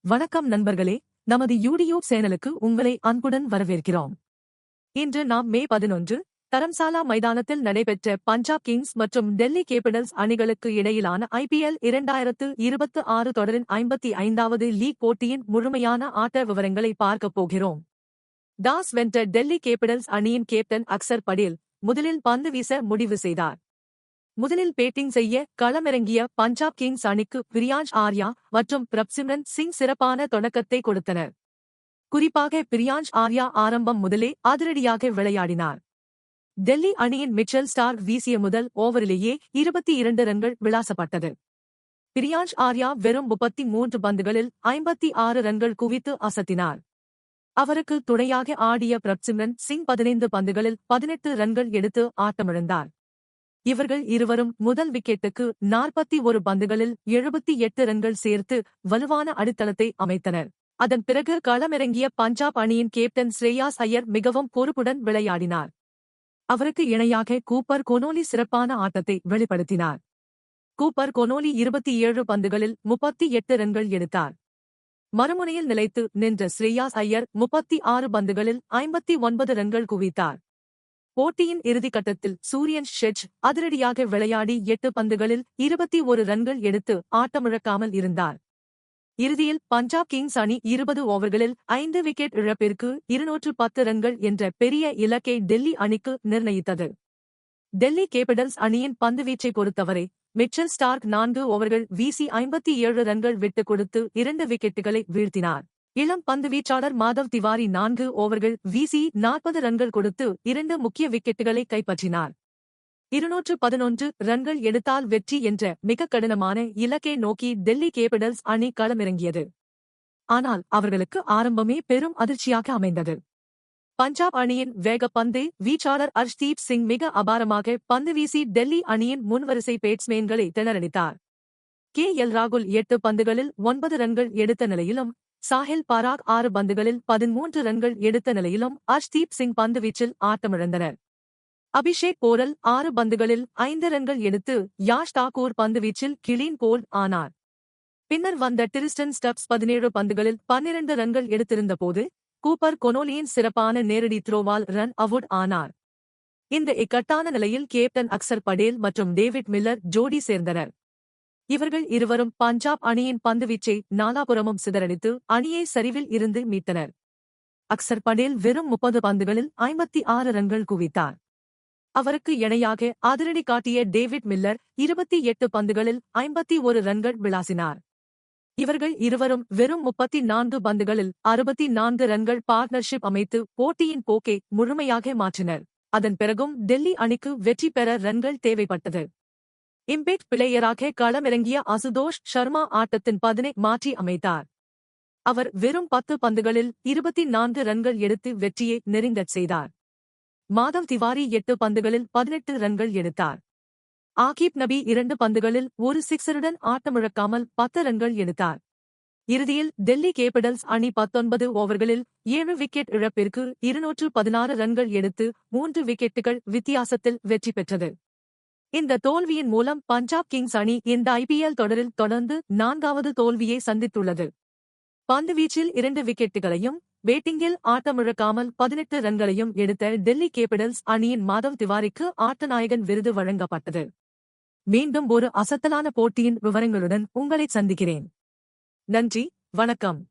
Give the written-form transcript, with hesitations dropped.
வணக்கம் நண்பர்களே, நமது யூடியூப் சேனலுக்கு உங்களை அன்புடன் வரவேற்கிறோம். இன்று நாம் மே 11 தரம்சாலா மைதானத்தில் நடைபெற்ற பஞ்சாப் கிங்ஸ் மற்றும் டெல்லி கேபிட்டல்ஸ் அணிகளுக்கு இடையிலான IPL 2026 தொடரின் 55வது லீக் போட்டியின் முழுமையான ஆட்ட விவரங்களை பார்க்கப் போகிறோம். டாஸ் வென்ற டெல்லி கேபிட்டல்ஸ் அணியின் கேப்டன் அக்சர் படேல் முதலில் பந்து வீச முடிவு செய்தார். முதலில் பேட்டிங் செய்ய களமிறங்கிய பஞ்சாப் கிங்ஸ் அணிக்கு பிரியான்ஷ் ஆர்யா மற்றும் பிரப்சிம்ரன் சிங் சிறப்பான தொடக்கத்தை கொடுத்தனர். குறிப்பாக பிரியான்ஷ் ஆர்யா ஆரம்பம் முதலே அதிரடியாக விளையாடினார். டெல்லி அணியின் மிச்சல் ஸ்டார்க் வீசிய முதல் ஓவரிலேயே 22 ரன்கள் விளாசப்பட்டது. பிரியான்ஷ் ஆர்யா வெறும் 33 பந்துகளில் 56 ரன்கள் குவித்து அசத்தினார். அவருக்கு துணையாக ஆடிய பிரப்சிம்ரன் சிங் 15 பந்துகளில் 18 ரன்கள் எடுத்து ஆட்டமிழந்தார். இவர்கள் இருவரும் முதல் விக்கெட்டுக்கு 41 பந்துகளில் 78 ரன்கள் சேர்த்து வலுவான அடித்தளத்தை அமைத்தனர். அதன் பிறகு களமிறங்கிய பஞ்சாப் அணியின் கேப்டன் ஸ்ரேயாஸ் ஐயர் மிகவும் பொறுப்புடன் விளையாடினார். அவருக்கு இணையாக கூப்பர் கொனோலி சிறப்பான ஆட்டத்தை வெளிப்படுத்தினார். கூப்பர் கொனோலி 27 பந்துகளில் 38 ரன்கள் எடுத்தார். மறுமுனையில் நிலைத்து நின்ற ஸ்ரேயாஸ் ஐயர் 36 பந்துகளில் 59 ரன்கள் குவித்தார். போட்டியின் இறுதிக்கட்டத்தில் சூரியன் ஷெட்ஜ் அதிரடியாக விளையாடி 8 பந்துகளில் 21 ரன்கள் எடுத்து ஆட்டமிழக்காமல் இருந்தார். இறுதியில் பஞ்சாப் கிங்ஸ் அணி 20 ஓவர்களில் 5 விக்கெட் இழப்பிற்கு 210 ரன்கள் என்ற பெரிய இலக்கை டெல்லி அணிக்கு நிர்ணயித்தது. டெல்லி கேபிட்டல்ஸ் அணியின் பந்துவீச்சை பொறுத்தவரை மிச்சல் ஸ்டார்க் 4 ஓவர்கள் வீசி 57 ரன்கள் விட்டுக் கொடுத்து 2 விக்கெட்டுகளை வீழ்த்தினார். இளம் பந்துவீச்சாளர் மாதவ் திவாரி 4 ஓவர்கள் வீசி 40 ரன்கள் கொடுத்து 2 முக்கிய விக்கெட்டுகளை கைப்பற்றினார். 211 ரன்கள் எடுத்தால் வெற்றி என்ற மிக கடினமான இலக்கை நோக்கி டெல்லி கேபிட்டல்ஸ் அணி களமிறங்கியது. ஆனால் அவர்களுக்கு ஆரம்பமே பெரும் அதிர்ச்சியாக அமைந்தது. பஞ்சாப் அணியின் வேகப்பந்து வீச்சாளர் அர்ஷ்தீப் சிங் மிக அபாரமாக பந்து வீசி டெல்லி அணியின் முன்வரிசை பேட்ஸ்மேன்களை திணறடித்தார். KL ராகுல் 8 பந்துகளில் 9 ரன்கள் எடுத்த நிலையிலும் சாஹில் பராக் 6 பந்துகளில் 13 ரன்கள் எடுத்த நிலையிலும் அர்ஷ்தீப் சிங் பந்துவீச்சில் ஆட்டமிழந்தனர். அபிஷேக் போரல் 6 பந்துகளில் 5 ரன்கள் எடுத்து யாஷ் தாக்கூர் பந்துவீச்சில் கிளீன் போல்ட் ஆனார். பின்னர் வந்த டிரிஸ்டன் ஸ்டப்ஸ் 17 பந்துகளில் 12 ரன்கள் எடுத்திருந்தபோது கூப்பர் கொனோலியின் சிறப்பான நேரடி த்ரோவால் ரன் அவுட் ஆனார். இந்த இக்கட்டான நிலையில் கேப்டன் அக்சர் படேல் மற்றும் டேவிட் மில்லர் ஜோடி சேர்ந்தனர். இவர்கள் இருவரும் பஞ்சாப் அணியின் பந்துவீச்சை நாலாபுறமும் சிதறடித்து அணியை சரிவில் இருந்து மீட்டனர். அக்சர் படேல் வெறும் 30 பந்துகளில் 56 ரன்கள் குவித்தார். அவருக்கு இணையாக அதிரடி காட்டிய டேவிட் மில்லர் 28 பந்துகளில் 51 ரன்கள் விளாசினார். இவர்கள் இருவரும் வெறும் 34 பந்துகளில் 64 ரன்கள் பார்ட்னர்ஷிப் அமைத்து போட்டியின் போக்கை முழுமையாக மாற்றினர். அதன் பிறகும் டெல்லி அணிக்கு வெற்றி பெற ரன்கள் தேவைப்பட்டது. இம்பேக்ட் பிளேயராக களமிறங்கிய அசுதோஷ் ஷர்மா ஆட்டத்தின் பதினை மாற்றி அமைத்தார். அவர் வெறும் 10 பந்துகளில் 24 ரன்கள் எடுத்து வெற்றியை நெருங்கச் செய்தார். மாதவ் திவாரி 8 பந்துகளில் 18 ரன்கள் எடுத்தார். ஆகிப் நபி 2 பந்துகளில் ஒரு சிக்ஸருடன் ஆட்டமிழக்காமல் 10 ரன்கள் எடுத்தார். இறுதியில் டெல்லி கேபிட்டல்ஸ் அணி 19 ஓவர்களில் 7 விக்கெட் இழப்பிற்கு 216 ரன்கள் எடுத்து 3 விக்கெட்டுகள் வித்தியாசத்தில் வெற்றி பெற்றது. இந்த தோல்வியின் மூலம் பஞ்சாப் கிங்ஸ் அணி இந்த IPL தொடரில் தொடர்ந்து 4வது தோல்வியை சந்தித்துள்ளது. பந்துவீச்சில் 2 விக்கெட்டுகளையும் பேட்டிங்கில் ஆட்டமிழக்காமல் 18 ரன்களையும் எடுத்த டெல்லி கேபிட்டல்ஸ் அணியின் மாதவ் திவாரிக்கு ஆட்டநாயகன் விருது வழங்கப்பட்டது. மீண்டும் ஒரு அசத்தலான போட்டியின் விவரங்களுடன் உங்களை சந்திக்கிறேன். நன்றி, வணக்கம்.